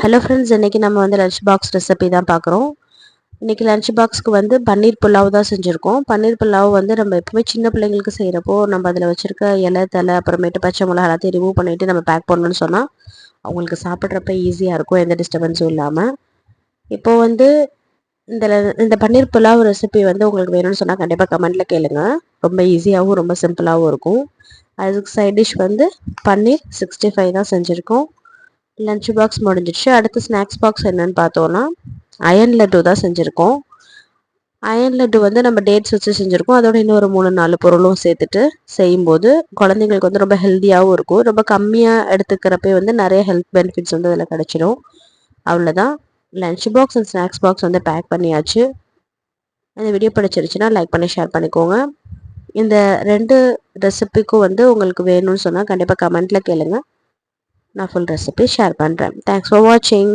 Hello friends, இன்றைக்கி நம்ம வந்து லஞ்ச் பாக்ஸ் ரெசிபி தான் பார்க்குறோம். இன்றைக்கி லஞ்ச் பாக்ஸ்க்கு வந்து பன்னீர் புலாவ் தான் செஞ்சுருக்கோம். பன்னீர் புலாவ் வந்து நம்ம எப்பவுமே சின்ன பிள்ளைங்களுக்கு செய்கிறப்போ நம்ம அதில் வச்சுருக்க இலை தலை அப்புறமேட்டு பச்சை மிளகா எல்லாத்தையும் ரிமூவ் பண்ணிவிட்டு நம்ம பேக் பண்ணணும்னு சொன்னால் அவங்களுக்கு சாப்பிட்றப்ப ஈஸியாக இருக்கும், எந்த டிஸ்டர்பன்ஸும் இல்லாமல். இப்போது வந்து இந்த இந்த பன்னீர் புலாவ் ரெசிபி வந்து உங்களுக்கு வேணும்னு சொன்னால் கண்டிப்பாக கமெண்ட்டில் கேளுங்க. ரொம்ப ஈஸியாகவும் ரொம்ப சிம்பிளாகவும் இருக்கும். அதுக்கு சைட் டிஷ் வந்து பன்னீர் 65 தான் செஞ்சுருக்கோம். லஞ்ச் பாக்ஸ் முடிஞ்சிடுச்சு. அடுத்து ஸ்நாக்ஸ் பாக்ஸ் என்னன்னு பார்த்தோன்னா அயன் லட்டு தான் செஞ்சுருக்கோம். அயன் லட்டு வந்து நம்ம டேட்ஸ் வச்சு செஞ்சுருக்கோம். அதோட இன்னொரு 3-4 பொருளும் சேர்த்துட்டு செய்யும்போது குழந்தைங்களுக்கு வந்து ரொம்ப ஹெல்த்தியாகவும் இருக்கும். ரொம்ப கம்மியாக எடுத்துக்கிறப்பே வந்து நிறைய ஹெல்த் பெனிஃபிட்ஸ் வந்து அதில் கிடச்சிடும். அவ்வளோதான். Lunch box and snacks box வந்து பேக் பண்ணியாச்சு. இந்த வீடியோ பிடிச்சிருச்சுன்னா லைக் பண்ணி ஷேர் பண்ணிக்கோங்க. இந்த 2 ரெசிபிக்கும் வந்து உங்களுக்கு வேணும்னு சொன்னால் கண்டிப்பாக கமெண்ட்டில் கேளுங்க. நான் ஃபுல் ரெசிபி ஷேர் பண்ணுறேன். தேங்க்ஸ் ஃபார் வாட்சிங்.